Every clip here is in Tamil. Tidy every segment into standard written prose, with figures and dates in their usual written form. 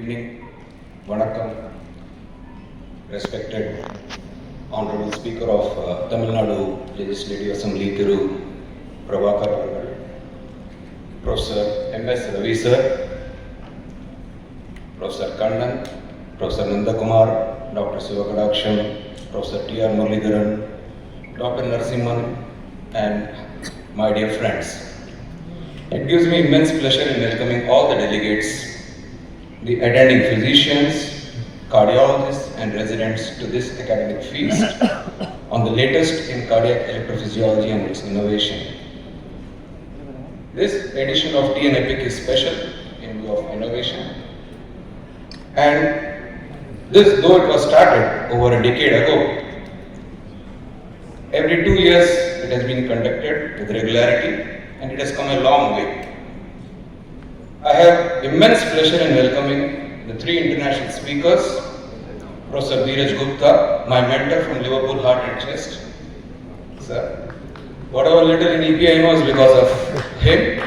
evening. Vanakkam, respected Honorable Speaker of Tamil Nadu Legislative Assembly, Thiru Prabhakar Avargal, Professor M.S. Ravi Sir, Professor Kannan, Professor Nandakumar, Dr. Sivakadaksham, Professor T.R. Muralidharan, Dr. Narasimhan, and my dear friends. It gives me immense pleasure in welcoming all the delegates, the attending physicians, cardiologists and residents to this academic feast on the latest in cardiac electrophysiology and its innovation. This edition of TN Epic is special in view of innovation, and this, though it was started over a decade ago, every 2 years it has been conducted with regularity and it has come a long way. I have immense pleasure in welcoming the three international speakers, Professor Veeraj Gupta, my mentor from Liverpool Heart and Chest. Sir, whatever little in EP I know is because of him.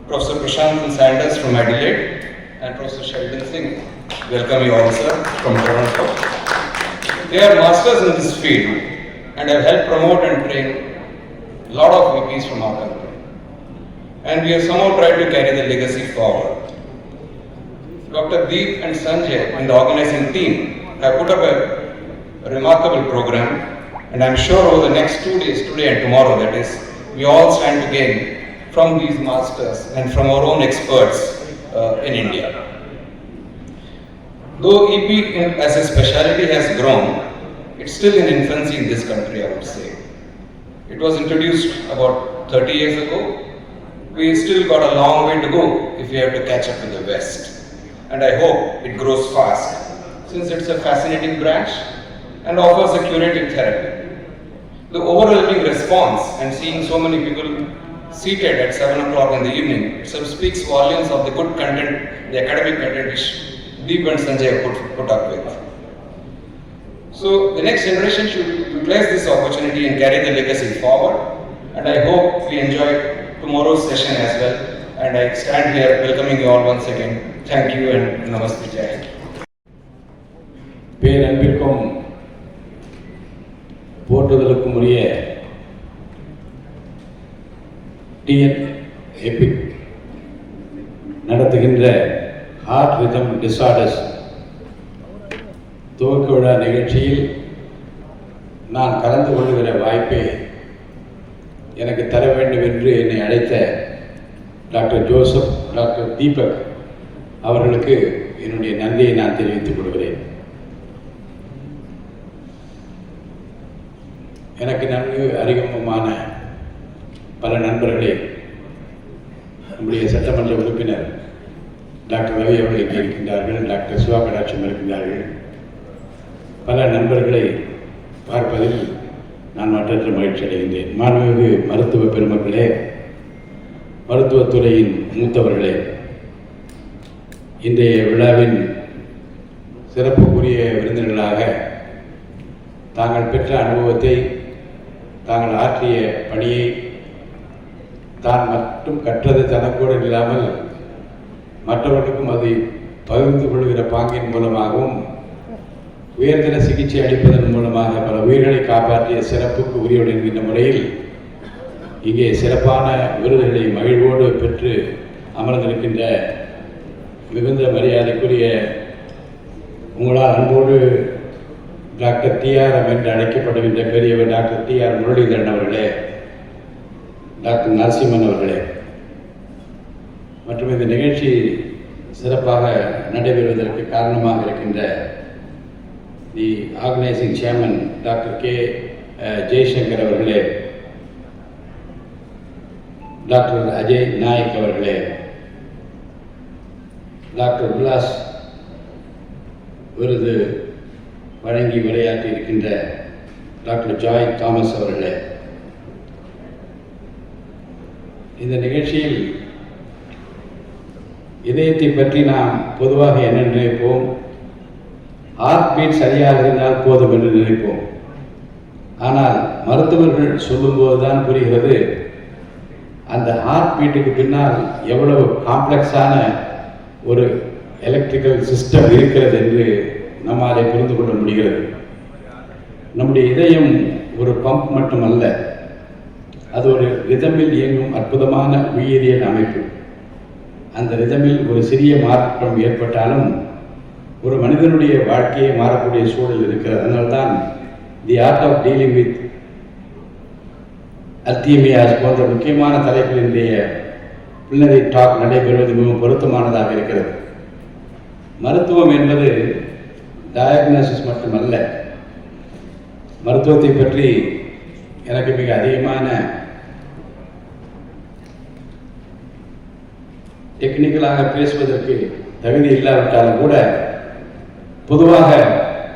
Professor Prashant Sanders from Adelaide and Professor Sheldon Singh. Welcome you all, sir, from Toronto. They are masters in this field and have helped promote and train a lot of VPs from our country. And we have somehow tried to carry the legacy forward. Dr. Deep and Sanjay and the organizing team have put up a remarkable program, and I'm sure over the next 2 days, today and tomorrow that is, we all stand to gain from these masters and from our own experts in India. Though EP as a specialty has grown, it's still in infancy in this country, I would say. It was introduced about 30 years ago. We still got a long way to go if we have to catch up with the West. And I hope it grows fast, since it's a fascinating branch and offers a curative therapy. The overwhelming response and seeing so many people seated at 7 o'clock in the evening itself speaks volumes of the good content, the academic content which Deep and Sanjay have put up with. So the next generation should utilize this opportunity and carry the legacy forward, and I hope we enjoy tomorrow's session as well, and I stand here welcoming you all once again. Thank you and Namaste Jai. பேரன்பிற்கும் போற்றுதலுக்கும் உரிய டிஎன் எபிக் நடத்துகின்ற ஹார்ட் ரிதம் டிஸார்டர்ஸ் துவக்க விழா நிகழ்ச்சியில் நான் கலந்து கொள்கிற வாய்ப்பை எனக்கு தர வேண்டும் என்று என்னை அழைத்த டாக்டர் ஜோசப், டாக்டர் தீபக் அவர்களுக்கு என்னுடைய நன்றியை நான் தெரிவித்துக் கொள்கிறேன். எனக்கு நன்கு அறிமுகமான பல நண்பர்களை நம்முடைய சட்டமன்ற உறுப்பினர் டாக்டர் ரவி அவர்கள் இங்கே இருக்கின்றார்கள், டாக்டர் சிவகடாட்சம் இருக்கின்றார்கள். பல நண்பர்களை பார்ப்பதில் நான் மற்றற்ற மகிழ்ச்சி அடைகின்றேன். மாண்புமிகு மருத்துவ பெருமக்களே, மருத்துவத்துறையின் மூத்தவர்களே, இன்றைய விழாவின் சிறப்புக்குரிய விருந்தினர்களாக தாங்கள் பெற்ற அனுபவத்தை, தாங்கள் ஆற்றிய பணியை, தான் மட்டும் கற்றது தனக்கூட இல்லாமல் மற்றவர்களுக்கும் அதை பகிர்ந்து கொள்கிற பாங்கின் மூலமாகவும் உயர்தர சிகிச்சை அளிப்பதன் மூலமாக பல உயிர்களை காப்பாற்றிய சிறப்புக்கு உரியவர் என்கின்ற முறையில் இங்கே சிறப்பான விருதுகளை மகிழ்வோடு பெற்று அமர்ந்திருக்கின்ற மிகுந்த மரியாதைக்குரிய உங்களால் அன்போடு டாக்டர் டிஆர்எம் என்று அழைக்கப்படுகின்ற பெரியவர் டாக்டர் டிஆர் முரளிதரன் அவர்களே, டாக்டர் நரசிம்மன் அவர்களே, மற்றும் இந்த நிகழ்ச்சி சிறப்பாக நடைபெறுவதற்கு காரணமாக இருக்கின்ற the organising chairman doctor K Jaishankar அவர்களே, டாக்டர் அஜய் நாயக் அவர்களே, டாக்டர் உல்லாஸ் விருது வழங்கி விளையாட்டி இருக்கின்ற டாக்டர் ஜாய் தாமஸ் அவர்களே, இந்த நிகழ்ச்சியில் இதயத்தை பற்றி நாம் பொதுவாக என்ன நினைப்போம்? ஹார்ட் பீட் சரியாக இருந்தால் போதும் என்று நினைப்போம். ஆனால் மருத்துவர்கள் சொல்லும்போது தான் புரிகிறது அந்த ஹார்ட் பீட்டுக்கு பின்னால் எவ்வளவு காம்ப்ளெக்ஸான ஒரு எலக்ட்ரிக்கல் சிஸ்டம் இருக்கிறது என்று நம்மாலே புரிந்து கொள்ள முடிகிறது. நம்முடைய இதயம் ஒரு பம்ப் மட்டுமல்ல, அது ஒரு ரிதமில் இயங்கும் அற்புதமான உயிரியல் அமைப்பு. அந்த ரிதமில் ஒரு சிறிய மாற்றம் ஏற்பட்டாலும் ஒரு மனிதனுடைய வாழ்க்கையை மாறக்கூடிய சூழல் இருக்கிறது. அதனால்தான் the art of dealing with arrhythmias போன்ற முக்கியமான தலைப்புகளினுடைய பின்னரை டாக் நடைபெறுவது மிகவும் பொருத்தமானதாக இருக்கிறது. மருத்துவம் என்பது டயக்னோசிஸ் மட்டுமல்ல. மருத்துவத்தை பற்றி எனக்கு மிக அதிகமான டெக்னிக்கலாக பேசுவதற்கு தகுதி இல்லாவிட்டாலும் கூட பொதுவாக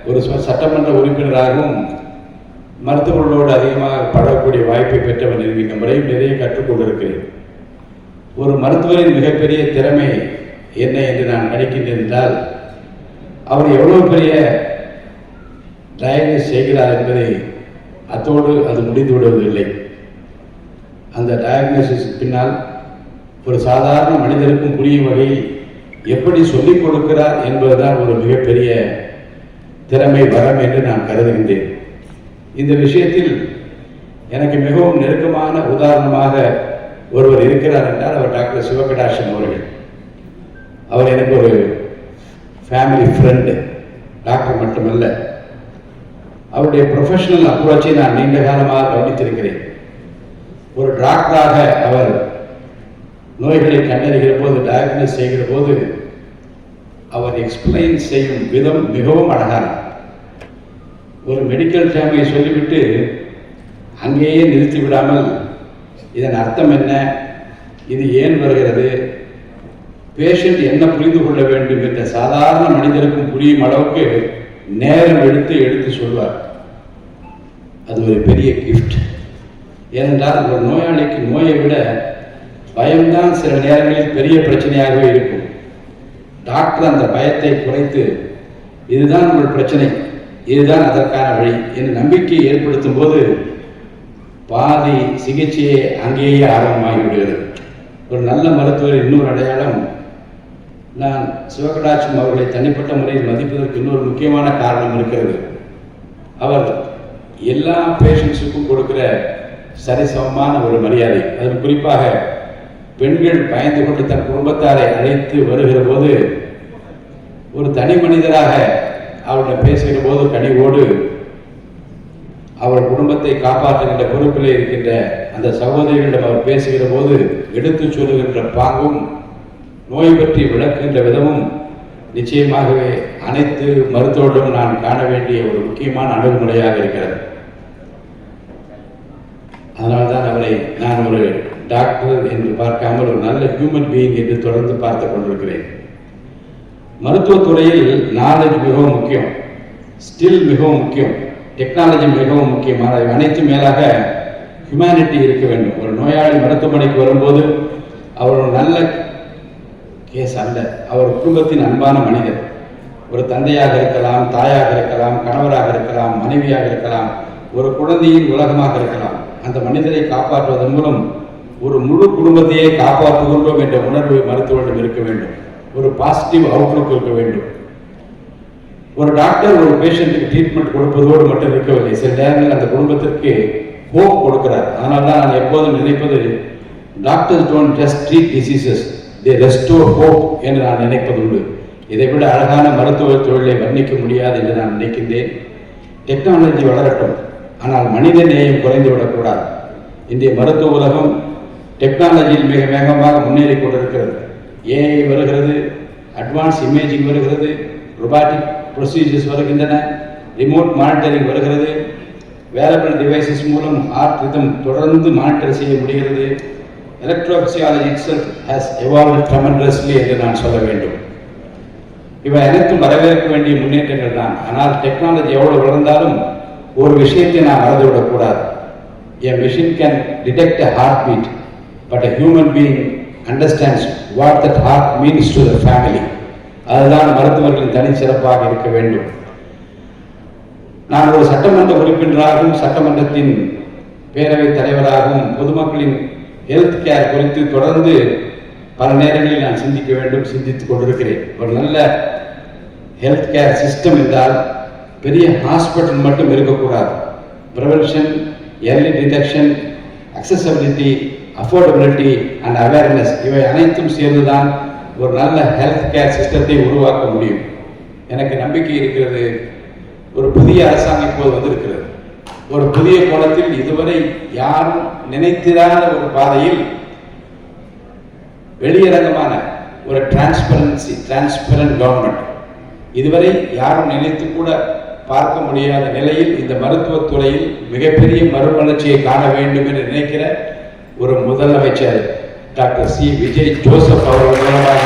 ஒரு சட்டமன்ற உறுப்பினராகவும் மருத்துவர்களோடு அதிகமாக பழகக்கூடிய வாய்ப்பை பெற்றவன் இந்த முறையும் நிறைய கற்றுக்கொண்டிருக்கிறேன். ஒரு மருத்துவரின் மிகப்பெரிய திறமை என்ன என்று நான் நினைக்கின்றேன் என்றால், அவர் எவ்வளவு பெரிய டயக்னோஸ் செய்கிறார் என்பதை அத்தோடு அது முடிந்து விடுவதில்லை. அந்த டயக்னோசிஸ் பின்னால் ஒரு சாதாரண மனிதருக்கும் புரியும் வகையில் எப்படி சொல்லிக் கொடுக்கிறார் என்பதுதான் ஒரு மிகப்பெரிய திறமை வரம் என்று நான் கருதுகின்றேன். இந்த விஷயத்தில் எனக்கு மிகவும் நெருக்கமான உதாரணமாக ஒருவர் இருக்கிறார் என்றால் அவர் டாக்டர் சிவகடாட்சன் அவர்கள். அவர் எனக்கு ஒரு ஃபேமிலி ஃப்ரெண்டு, டாக்டர் மட்டுமல்ல. அவருடைய ப்ரொஃபஷனல் அப்ரோச்சை நான் நீண்ட காலமாக கவனித்திருக்கிறேன். ஒரு டாக்டராக அவர் நோய்களை கண்டறிகிற போது, டயக்னோஸ் செய்கிற போது அவர் எக்ஸ்பிளைன் செய்யும் விதம் மிகவும் அழகானது. ஒரு மெடிக்கல் டேர்மை சொல்லிவிட்டு அங்கேயே நிறுத்தி விடாமல் இதன் அர்த்தம் என்ன, இது ஏன் வருகிறது, பேஷண்ட் என்ன புரிந்து கொள்ள வேண்டும் என்ற சாதாரண மனிதருக்கும் புரியும் அளவுக்கு நேரம் எடுத்து சொல்வார். அது ஒரு பெரிய கிஃப்ட். ஏனென்றால் ஒரு நோயாளிக்கு நோயை விட பயம்தான் சில நேரங்களில் பெரிய பிரச்சனையாகவே இருக்கும். டாக்டர் அந்த பயத்தை குறைத்து இதுதான் உங்கள் பிரச்சனை, இதுதான் அதற்கான வழி என்ற நம்பிக்கையை ஏற்படுத்தும் போது பாதி சிகிச்சையை அங்கேயே ஆரம்பமாகிவிடுகிறது. ஒரு நல்ல மருத்துவர் இன்னொரு அடையாளம், நான் சிவகடாட்சம் அவர்களை தனிப்பட்ட முறையில் மதிப்பதற்கு இன்னொரு முக்கியமான காரணம் இருக்கிறது. அவர் எல்லா பேஷண்ட்ஸுக்கும் கொடுக்கிற சரிசமமான ஒரு மரியாதை. அது குறிப்பாக பெண்கள் பயந்து கொண்டு தன் குடும்பத்தாரை அழைத்து வருகிற போது ஒரு தனி மனிதராக அவரிடம் பேசுகிற போது கனிவோடு அவர் குடும்பத்தை காப்பாற்றுகின்ற பொறுப்பில் இருக்கின்ற அந்த சகோதரிகளிடம் அவர் பேசுகிற போது எடுத்து சொல்லுகின்ற பாங்கும் நோய் பற்றி விளக்குகின்ற விதமும் நிச்சயமாகவே அனைத்து மருத்துவர்களும் நான் காண வேண்டிய ஒரு முக்கியமான அணுகுமுறையாக இருக்கிறது. அதனால்தான் அவரை நான் ஒரு டாக்டர் என்று பார்க்காமல் ஒரு நல்ல ஹியூமன் பீயிங் என்று தொடர்ந்து பார்த்து கொண்டிருக்கிறேன். மருத்துவத்துறையில் நாலேஜ் மிகவும் முக்கியம், ஸ்கில் மிகவும் முக்கியம், டெக்னாலஜி மிகவும் முக்கியமான அனைத்து மேலாக ஹியூமனிட்டி இருக்க வேண்டும். ஒரு நோயாளி மருத்துவமனைக்கு வரும்போது அவர் ஒரு நல்ல கேஸ் அல்ல, அவர் குடும்பத்தின் அன்பான மனிதர். ஒரு தந்தையாக இருக்கலாம், தாயாக இருக்கலாம், கணவராக இருக்கலாம், மனைவியாக இருக்கலாம், ஒரு குழந்தையின் உலகமாக இருக்கலாம். அந்த மனிதரை காப்பாற்றுவதன் மூலம் ஒரு முழு குடும்பத்தையே காப்பாற்றுகின்றோம் என்ற உணர்வு மருத்துவரிடம் இருக்க வேண்டும். ஒரு பாசிட்டிவ் அவுட்லுக் இருக்க வேண்டும். ஒரு டாக்டர் ஒரு பேஷண்ட்டுக்கு ட்ரீட்மெண்ட் கொடுப்பதோடு மட்டும் இருக்கவில்லை, சில நேரங்களில் அந்த குடும்பத்திற்கு ஹோப் கொடுக்கிறார். அதனால தான் நான் எப்போதும் நினைப்பது, doctors don't just treat diseases, they restore hope என்று நான் நினைப்பது உண்டு. இதைவிட அழகான மருத்துவ தொழிலை வர்ணிக்க முடியாது என்று நான் நினைக்கின்றேன். டெக்னாலஜி வளரட்டும், ஆனால் மனித நேயம் குறைந்து விடக்கூடாது. இன்றைய மருத்துவ உலகம் டெக்னாலஜியில் மிக வேகமாக முன்னேறி கொண்டிருக்கிறது. ஏஐ வருகிறது, அட்வான்ஸ் இமேஜிங் வருகிறது, ரொபாட்டிக் ப்ரொசீஜர்ஸ் வருகின்றன, ரிமோட் மானிட்டரிங் வருகிறது, வேரபிள் டிவைசஸ் மூலம் ஹார்ட் ரிதம் தொடர்ந்து மானிட்டர் செய்ய முடிகிறது. Electrophysiology itself has evolved tremendously என்று நான் சொல்ல வேண்டும். இவை அனைத்தும் வரவேற்க வேண்டிய முன்னேற்றங்கள் தான். ஆனால் டெக்னாலஜி எவ்வளவு வளர்ந்தாலும் ஒரு விஷயத்தை நான் மறந்துவிடக்கூடாது. A machine can detect a heartbeat, but a human being understands what that heart means to the family. அதுதான் மருத்துவர்களின் தனிச்சிறப்பாக இருக்க வேண்டும். நான் ஒரு சட்டமன்ற உறுப்பினராகவும் சட்டமன்றத்தின் பேரவைத் தலைவராகவும் பொதுமக்களின் ஹெல்த் கேர் குறித்து தொடர்ந்து பல நேரங்களில் நான் சிந்திக்க வேண்டும், சிந்தித்துக் கொண்டிருக்கிறேன். ஒரு நல்ல ஹெல்த் கேர் சிஸ்டம் என்றால் பெரிய ஹாஸ்பிட்டல் மட்டும் இருக்கக்கூடாது. Prevention, early detection, accessibility, affordability and awareness இவை அனைத்தும் சேர்ந்துதான் ஒரு நல்ல ஹெல்த் கேர் சிஸ்டத்தை உருவாக்க முடியும். எனக்கு நம்பிக்கை இருக்கிறது. ஒரு புதிய அரசாங்கம் இப்போது வந்திருக்கிறது. ஒரு புதிய கோணத்தில் இதுவரை யாரும் நினைத்திராத ஒரு பாதையில் வெளியரங்கமான ஒரு டிரான்ஸ்பரண்ட் கவர்மெண்ட், இதுவரை யாரும் நினைத்து கூட பார்க்க முடியாத நிலையில் இந்த மருத்துவத்துறையில் மிகப்பெரிய மறுமலர்ச்சியை காண வேண்டும் என்று நினைக்கிற ஒரு முதலமைச்சர் டாக்டர் சி விஜய் ஜோசப் அவர்கள் மூலமாக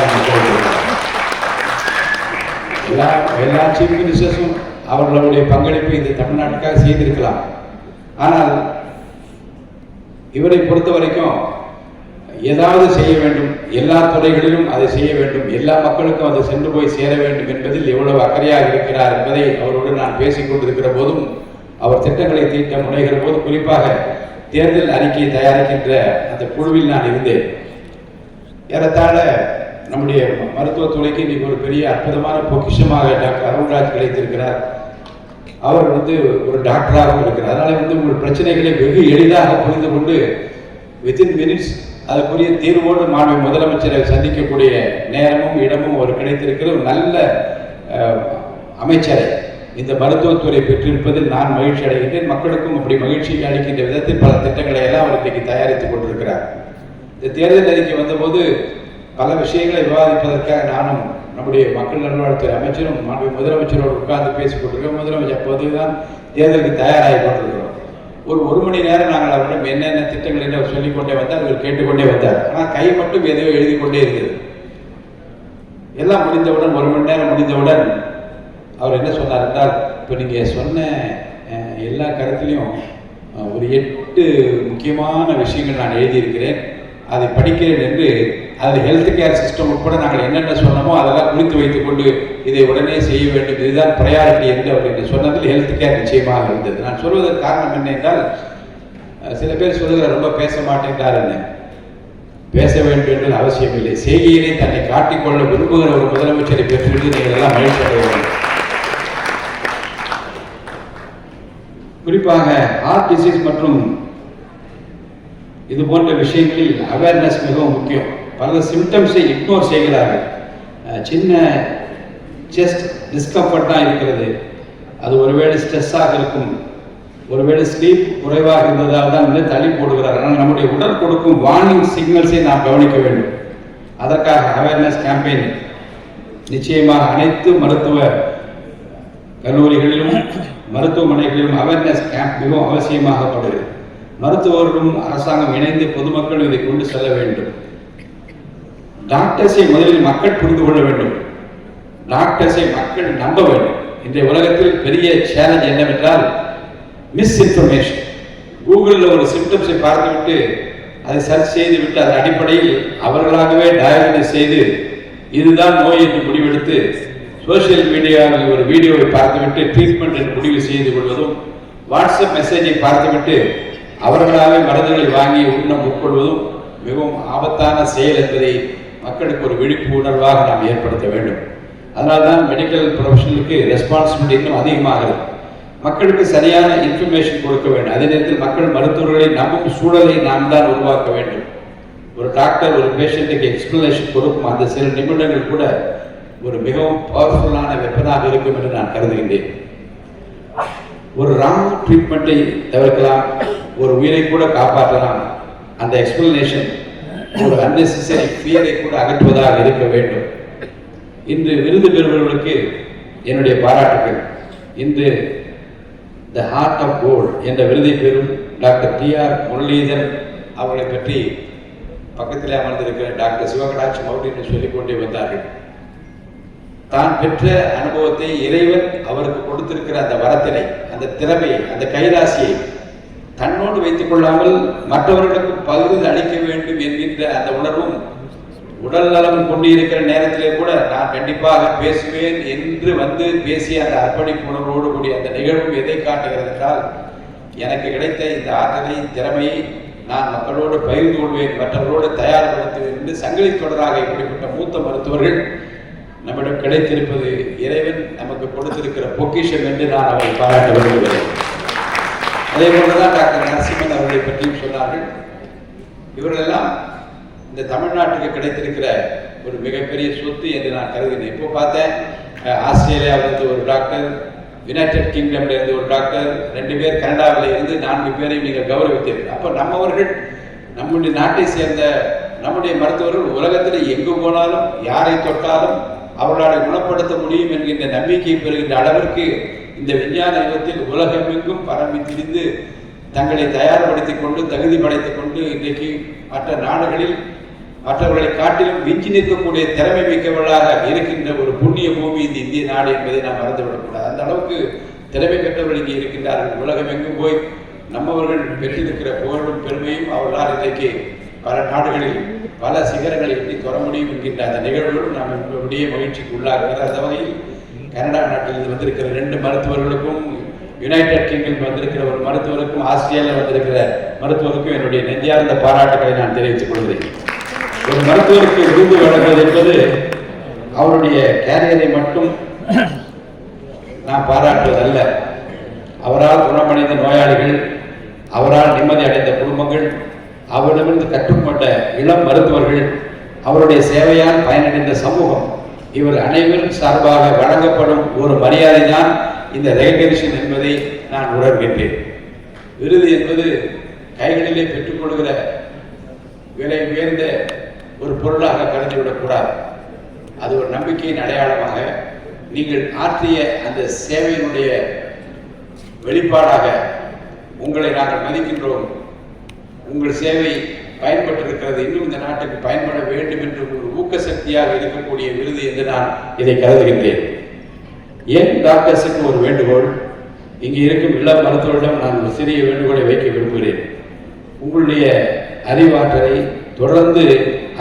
எல்லா சீஃப் மினிஸ்டர்ஸும் அவர்களுடைய பங்களிப்பை இந்த தமிழ்நாட்டுக்காக செய்திருக்கலாம். ஆனால் இவரை பொறுத்த வரைக்கும் ஏதாவது செய்ய வேண்டும், எல்லா துறைகளிலும் அதை செய்ய வேண்டும், எல்லா மக்களுக்கும் அது சென்று போய் சேர வேண்டும் என்பதில் எவ்வளவு அக்கறையாக இருக்கிறார் என்பதை அவரோடு நான் பேசிக் கொண்டிருக்கிற போதும், அவர் திட்டங்களை தீட்ட முனைகிற போது, குறிப்பாக தேர்தல் அறிக்கையை தயாரிக்கின்ற அந்த குழுவில் நான் இருந்தேன். ஏறத்தாழ நம்முடைய மருத்துவத்துறைக்கு இன்னைக்கு ஒரு பெரிய அற்புதமான பொக்கிஷமாக டாக்டர் அருண்ராஜ் கிடைத்திருக்கிறார். அவர் ஒரு டாக்டராகவும் இருக்கிறார். அதனால உங்கள் பிரச்சனைகளை வெகு எளிதாக புரிந்து கொண்டு வித்தின் மினிட்ஸ் அதுக்குரிய தீர்வோடு மாண்பு முதலமைச்சரை சந்திக்கக்கூடிய நேரமும் இடமும் அவர் கிடைத்திருக்கிற ஒரு நல்ல அமைச்சரை இந்த மருத்துவத்துறை பெற்றிருப்பதில் நான் மகிழ்ச்சி அடைகின்றேன். மக்களுக்கும் அப்படி மகிழ்ச்சி அளிக்கின்ற விதத்தில் பல திட்டங்களை எல்லாம் அவர் இன்றைக்கு தயாரித்துக் கொண்டிருக்கிறார். இந்த தேர்தல் அறிக்கை வந்தபோது பல விஷயங்களை விவாதிப்பதற்காக நானும் நம்முடைய மக்கள் நல்வாழ்வுத்துறை அமைச்சரும் மாண்பு முதலமைச்சரோடு உட்கார்ந்து பேசிக் கொண்டிருக்கிறோம். முதலமைச்சர் அப்போதுதான் தேர்தலுக்கு தயாராகி கொண்டிருக்கிறோம். ஒரு மணி நேரம் நாங்கள் அவரிடம் என்னென்ன திட்டங்கள் என்று அவர் சொல்லிக்கொண்டே வந்தார், அவர் கேட்டுக்கொண்டே வந்தார். ஆனால் கை மட்டும் எதையோ எழுதி கொண்டே இருக்கிறது. எல்லாம் முடிந்தவுடன், ஒரு மணி நேரம் முடிந்தவுடன் அவர் என்ன சொன்னார் என்றால், இப்போ நீங்கள் சொன்ன எல்லா கருத்துலையும் ஒரு 8 முக்கியமான விஷயங்கள் நான் எழுதியிருக்கிறேன், அதை படிக்கிறேன் என்று அதில் ஹெல்த் கேர் சிஸ்டம் உட்பட நாங்கள் என்னென்ன சொன்னோமோ அதெல்லாம் குறித்து வைத்துக் கொண்டு இதை உடனே செய்ய வேண்டும், இதுதான் ப்ரையாரிட்டி என்று அவர் என்று சொன்னதில் ஹெல்த் கேர் நிச்சயமாக இருந்தது. நான் சொல்வதற்கு காரணம் என்ன என்றால், சில பேர் சொல்லுகிற ரொம்ப பேச மாட்டேங்கிறார். என்ன பேச வேண்டும் என்று அவசியம் இல்லை. செய்கையிலே தன்னை காட்டிக்கொள்ள விரும்புகிற ஒரு முதலமைச்சரை பெற்றுவிட்டு நீங்கள் எல்லாம் மகிழ்ச்சி அடைய வேண்டும். குறிப்பாக ஹார்ட் டிசீஸ் மற்றும் இது போன்ற விஷயங்களில் அவேர்னஸ் மிகவும் முக்கியம். பல சிம்டம்ஸை இக்னோர் செய்கிறார்கள். சின்ன செஸ்ட் டிஸ்கம்ஃபர்ட்டாக இருக்கிறது, அது ஒருவேளை ஸ்ட்ரெஸ்ஸாக இருக்கும், ஒருவேளை ஸ்லீப் குறைவாக இருந்ததால் தான் தள்ளி போடுகிறார்கள். ஆனால் நம்முடைய உடல் கொடுக்கும் வார்னிங் சிக்னல்ஸை நாம் கவனிக்க வேண்டும். அதற்காக அவேர்னஸ் கேம்பெயின் நிச்சயமாக அனைத்து மருத்துவ கல்லூரிகளிலும் மருத்துவமனைகளிலும் அவேர்னஸ் கேம்ப் மிகவும் அவசியமாகப்படுகிறது. மருத்துவர்களும் அரசாங்கம் இணைந்து பொதுமக்கள் இதை கொண்டு செல்ல வேண்டும். டாக்டர்ஸை முதலில் மக்கள் புரிந்து கொள்ள வேண்டும், டாக்டர்ஸை மக்கள் நம்ப வேண்டும். இன்றைய உலகத்தில் பெரிய சேலஞ்ச் என்னவென்றால் மிஸ்இன்ஃபர்மேஷன். கூகுளில் ஒரு சிம்டம்ஸை பார்த்துவிட்டு அதை சர்ச் செய்துவிட்டு அதன் அடிப்படையில் அவர்களாகவே டயக்னோஸ் செய்து இதுதான் நோய் என்று முடிவெடுத்து சோசியல் மீடியாவில் ஒரு வீடியோவை பார்த்துவிட்டு ட்ரீட்மெண்ட் என்று முடிவு செய்து கொள்வதும், வாட்ஸ்அப் மெசேஜை பார்த்துவிட்டு அவர்களாகவே மருந்துகளை வாங்கி உட்கொள்வதும் மிகவும் ஆபத்தான செயல் என்பதை மக்களுக்கு ஒரு விழிப்புணர்வாக நாம் ஏற்படுத்த வேண்டும். அதனால்தான் மெடிக்கல் ப்ரொஃபஷனலுக்கு ரெஸ்பான்சிபிலிட்டி இன்னும் அதிகமாகிறது. மக்களுக்கு சரியான இன்ஃபர்மேஷன் கொடுக்க வேண்டும். அதே நேரத்தில் மக்கள் மருத்துவர்களை நம்பும் சூழலை நாம் தான் உருவாக்க வேண்டும். ஒரு டாக்டர் ஒரு பேஷண்ட்டுக்கு எக்ஸ்பிளனேஷன் கொடுக்கும் அந்த சில நிமிடங்கள் கூட ஒரு மிகவும் பவர்ஃபுல்லான வெப்பனாக இருக்கும் என்று நான் கருதுகின்றேன். ஒரு ராங் ட்ரீட்மெண்ட்டை தவிர்க்கலாம், ஒரு உயிரை கூட காப்பாற்றலாம். அந்த எக்ஸ்பிளனேஷன் ஒரு அன்னெசரி ஃபியரை கூட அகற்றுவதாக இருக்க வேண்டும். இன்று விருது பெறுபவர்களுக்கு என்னுடைய பாராட்டுகள். இன்று த ஹார்ட் ஆஃப் கோல்ட் என்ற விருதை பெறும் டாக்டர் டி.ஆர். முரளிதரன் அவர்களை பற்றி பக்கத்திலே அமர்ந்திருக்கிற டாக்டர் சிவகடாட்சி மௌட்டி என்று சொல்லிக்கொண்டே வந்தார்கள். தான் பெற்ற அனுபவத்தை, இறைவன் அவருக்கு கொடுத்திருக்கிற அந்த வரத்தினை, அந்த திறமையை, அந்த கைராசியை தன்னோடு வைத்துக் கொள்ளாமல் மற்றவர்களுக்கு பகிர்ந்து அளிக்க வேண்டும் என்கின்ற அந்த உணர்வும், உடல் நலம் கொண்டிருக்கிற நேரத்திலே கூட நான் கண்டிப்பாக பேசுவேன் என்று வந்து பேசிய அந்த அர்ப்பணிப்பு உணர்வோடு கூடிய அந்த நிகழ்வும் எதை காட்டுகிறது என்றால், எனக்கு கிடைத்த இந்த ஆற்றலை, திறமையை நான் மக்களோடு பகிர்ந்து கொள்வேன், மற்றவர்களோடு தயார்படுத்துவேன் என்று சங்கிலி தொடராக இப்படிப்பட்ட மூத்த மருத்துவர்கள் நம்மிடம் கிடைத்திருப்பது இறைவன் நமக்கு கொடுத்திருக்கிற பொக்கிஷம் என்று நான் அவரை பாராட்ட விரும்புகிறேன். அதே போலதான் டாக்டர் நரசிம்மன் அவர்களை பற்றியும் சொன்னார்கள். இவர்களெல்லாம் இந்த தமிழ்நாட்டுக்கு கிடைத்திருக்கிற ஒரு மிகப்பெரிய சொத்து என்று நான் கருதினேன். இப்போ பார்த்தேன், ஆஸ்திரேலியாவிலிருந்து ஒரு டாக்டர், யுனைடெட் கிங்டம்ல இருந்து ஒரு டாக்டர், 2 பேர் கனடாவில் இருந்து 4 பேரையும் நீங்கள் கௌரவித்தீர்கள். அப்போ நம்மவர்கள், நம்முடைய நாட்டை சேர்ந்த நம்முடைய மருத்துவர்கள் உலகத்தில் எங்கு போனாலும் யாரை தொட்டாலும் அவர்களால் குணப்படுத்த முடியும் என்கின்ற நம்பிக்கை பெறுகின்ற அளவிற்கு இந்த விஞ்ஞான யுகத்தில் உலகமெங்கும் பரம்பி திரிந்து தங்களை தயார்படுத்திக் கொண்டு தகுதி படைத்துக் கொண்டு இன்றைக்கு மற்ற நாடுகளில் மற்றவர்களை காட்டிலும் விஞ்சி நிற்கக்கூடிய திறமை மிக்கவர்களாக இருக்கின்ற ஒரு புண்ணிய பூமி இந்த இந்திய நாடு என்பதை நாம் மறந்துவிடக்கூடாது. அந்த அளவுக்கு திறமை பெற்றவர்கள் இங்கே இருக்கின்றார்கள். உலகம் எங்கும் போய் நம்மவர்கள் பெற்றிருக்கிற புகழும் பெருமையும் அவர்களால் இன்றைக்கு பல நாடுகளில் பல சிகரங்களை எட்டி தொட முடியும் என்கின்ற அந்த நிகழ்வுகளும் நாம் நம்முடைய மகிழ்ச்சிக்கு உள்ளாகிறார். அந்த வகையில் கனடா நாட்டில் வந்திருக்கிற 2 மருத்துவர்களுக்கும், யுனைடெட் கிங்டம் வந்திருக்கிற ஒரு மருத்துவருக்கும், ஆஸ்திரேலியா வந்திருக்கிற மருத்துவருக்கும் என்னுடைய நெஞ்சார்ந்த பாராட்டுகளை நான் தெரிவித்துக் கொள்கிறேன். ஒரு மருத்துவருக்கு விருது வழங்குவது என்பது அவருடைய கேரியரை மட்டும் நான் பாராட்டுவதல்ல. அவரால் குணமடைந்த நோயாளிகள், அவரால் நிம்மதி அடைந்த குடும்பங்கள், அவரிடமிருந்து கற்றுக்கொண்ட இளம் மருத்துவர்கள், அவருடைய சேவையால் பயனடைந்த சமூகம், இவர் அனைவரும் சார்பாக வழங்கப்படும் ஒரு மரியாதை தான் இந்த ரெகக்னிஷன் என்பதை நான் உணர்கின்றேன். விருது என்பது கைகளிலே பெற்றுக்கொள்கிற விலை உயர்ந்த ஒரு பொருளாக கருதிவிடக்கூடாது. அது ஒரு நம்பிக்கையின் அடையாளமாக நீங்கள் ஆற்றிய அந்த சேவையினுடைய வெளிப்பாடாக உங்களை நாங்கள் மதிக்கின்றோம். உங்கள் சேவை பயன்பட்டிருக்கிறது, இன்னும் இந்த நாட்டுக்கு பயன்பட வேண்டும் என்று ஒரு ஊக்க சக்தியாக இருக்கக்கூடிய விருது என்று நான் இதை கருதுகின்றேன். ஏன் டாக்டர்ஸுக்கு ஒரு வேண்டுகோள், இங்கே இருக்கும் இளம் மருத்துவரிடம் நான் ஒரு சிறிய வேண்டுகோளை வைக்க விரும்புகிறேன். உங்களுடைய அறிவாற்றலை தொடர்ந்து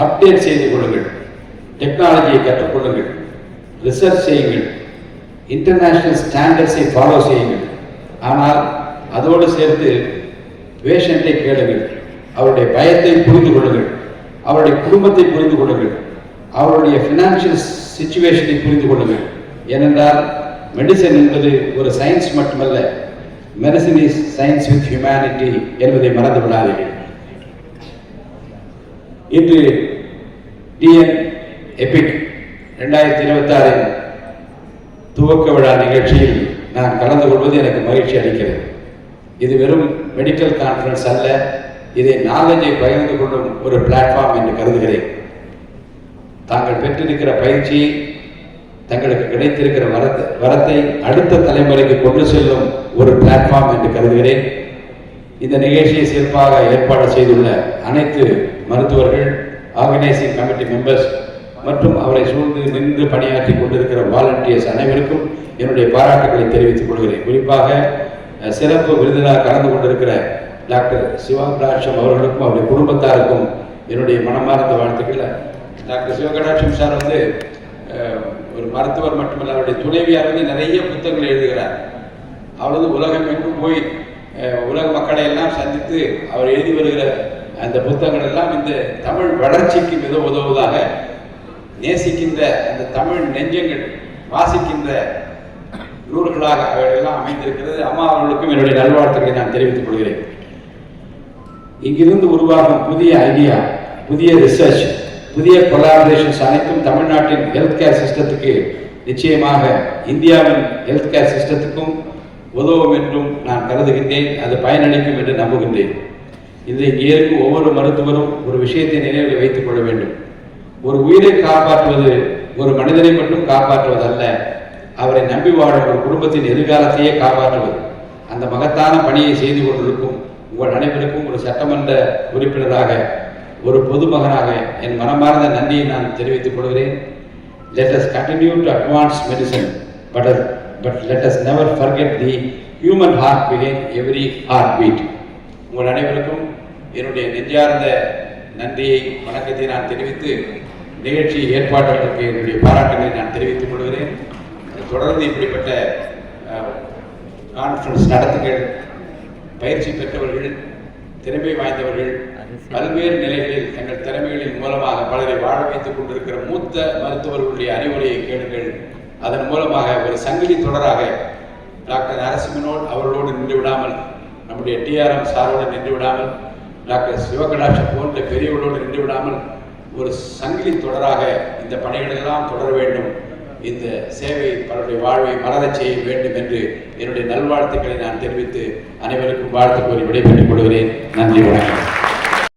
அப்டேட் செய்து கொள்ளுங்கள், டெக்னாலஜியை கற்றுக்கொள்ளுங்கள், ரிசர்ச் செய்யுங்கள், இன்டர்நேஷனல் ஸ்டாண்டர்ட்ஸை ஃபாலோ செய்யுங்கள். ஆனால் அதோடு சேர்த்து பேஷண்ட்டை கேளுங்கள், அவருடைய பயத்தை புரிந்து கொள்ளுங்கள், அவருடைய குடும்பத்தை புரிந்து கொள்ளுங்கள், அவருடைய ஃபினான்ஷியல் சிச்சுவேஷனை புரிந்து கொள்ளுங்கள். ஏனென்றால் மெடிசன் என்பது ஒரு சயின்ஸ் மட்டுமல்ல, medicine is science with humanity என்பதை மறந்து விடாதீர்கள். இன்று டிஎன் எபிக் 2026 துவக்க விழா நிகழ்ச்சியில் நான் கலந்து கொள்வது எனக்கு மகிழ்ச்சி அளிக்கிறது. இது வெறும் மெடிக்கல் கான்ஃபரன்ஸ் அல்ல, இதை நாலேஜை பகிர்ந்து கொள்ளும் ஒரு பிளாட்ஃபார்ம் என்று கருதுகிறேன். தாங்கள் பெற்றிருக்கிற பயிற்சியை, தங்களுக்கு கிடைத்திருக்கிற வரத்தை அடுத்த தலைமுறைக்கு கொண்டு செல்லும் ஒரு பிளாட்ஃபார்ம் என்று கருதுகிறேன். இந்த நிகழ்ச்சியை சிறப்பாக ஏற்பாடு செய்துள்ள அனைத்து மருத்துவர்கள், ஆர்கனைசிங் கமிட்டி மெம்பர்ஸ் மற்றும் அவரை சூழ்ந்து நின்று பணியாற்றி கொண்டிருக்கிற வாலண்டியர்ஸ் அனைவருக்கும் என்னுடைய பாராட்டுகளை தெரிவித்துக் கொள்கிறேன். குறிப்பாக சிறப்பு விருந்தினர் கலந்து கொண்டிருக்கிற டாக்டர் சிவகடாட்சம் அவர்களுக்கும் அவருடைய குடும்பத்தாருக்கும் என்னுடைய மனமார்ந்த வாழ்த்துக்கள். டாக்டர் சிவகடாட்சம் சார் ஒரு மருத்துவர் மட்டுமல்ல, அவருடைய துணைவியார் நிறைய புத்தகங்களை எழுதுகிறார். அவரது உலகம் எங்கும் போய் உலக மக்களை எல்லாம் சந்தித்து அவர் எழுதி வருகிற அந்த புத்தகங்கள் எல்லாம் இந்த தமிழ் வளர்ச்சிக்கு மிக உதவுவதாக, நேசிக்கின்ற அந்த தமிழ் நெஞ்சங்கள் வாசிக்கின்ற நூல்களாக அவையெல்லாம் அமைந்திருக்கிறது. அம்மா அவர்களுக்கும் என்னுடைய நல்வாழ்த்துக்களை நான் தெரிவித்துக் கொள்கிறேன். இங்கிருந்து உருவாகும் புதிய ஐடியா, புதிய ரிசர்ச், புதிய கொலாபரேஷன்ஸ் அனைத்தும் தமிழ்நாட்டின் ஹெல்த் கேர் சிஸ்டத்துக்கு நிச்சயமாக இந்தியாவின் ஹெல்த் கேர் சிஸ்டத்துக்கும் உதவும் என்றும் நான் கருதுகின்றேன். அது பயனளிக்கும் என்று நம்புகின்றேன். இதை இங்கே இருக்கும் ஒவ்வொரு மருத்துவரும் ஒரு விஷயத்தை நினைவில் வைத்துக் கொள்ள வேண்டும். ஒரு உயிரை காப்பாற்றுவது ஒரு மனிதனை மட்டும் காப்பாற்றுவதல்ல, அவரை நம்பி வாழும் ஒரு குடும்பத்தின் எதிர்காலத்தையே காப்பாற்றுவது. அந்த மகத்தான பணியை செய்து கொண்டிருக்கும் உங்கள் அனைவருக்கும் ஒரு சட்டமன்ற உறுப்பினராக, ஒரு பொதுமகனாக என் மனமார்ந்த நன்றியை நான் தெரிவித்துக் கொள்கிறேன். Let us continue to advance medicine, but let us never forget the human heart behind every heartbeat. உங்கள் அனைவருக்கும் என்னுடைய நெஞ்சார்ந்த நன்றியை, வணக்கத்தை நான் தெரிவித்து நிகழ்ச்சி ஏற்பாட்டாளருக்கு என்னுடைய பாராட்டுகளை நான் தெரிவித்துக் கொள்கிறேன். தொடர்ந்து இப்படிப்பட்ட கான்ஃபரன்ஸ் நடத்துங்கள். பயிற்சி பெற்றவர்கள், திறமை வாய்ந்தவர்கள் பல்வேறு நிலைகளில் தங்கள் திறமைகளின் மூலமாக பலரை வாழ வைத்துக் கொண்டிருக்கிற மூத்த மருத்துவர்களுடைய அறிவுரையை கேளுங்கள். அதன் மூலமாக ஒரு சங்கிலி தொடராக டாக்டர் நரசிம்மனோடு அவர்களோடு நின்று விடாமல், நம்முடைய டிஆர்எம் சாரோடு நின்று விடாமல், டாக்டர் சிவகடாட்சம் போன்ற பெரியவர்களோடு நின்று விடாமல் ஒரு சங்கிலி தொடராக இந்த பணிகளெல்லாம் தொடர வேண்டும். இந்த சேவை பலருடைய வாழ்வை மலரச் செய்ய வேண்டும் என்று என்னுடைய நல்வாழ்த்துக்களை நான் தெரிவித்து அனைவருக்கும் வாழ்த்து கூறி விடைபெற்றுக் கொள்கிறேன். நன்றி, வணக்கம்.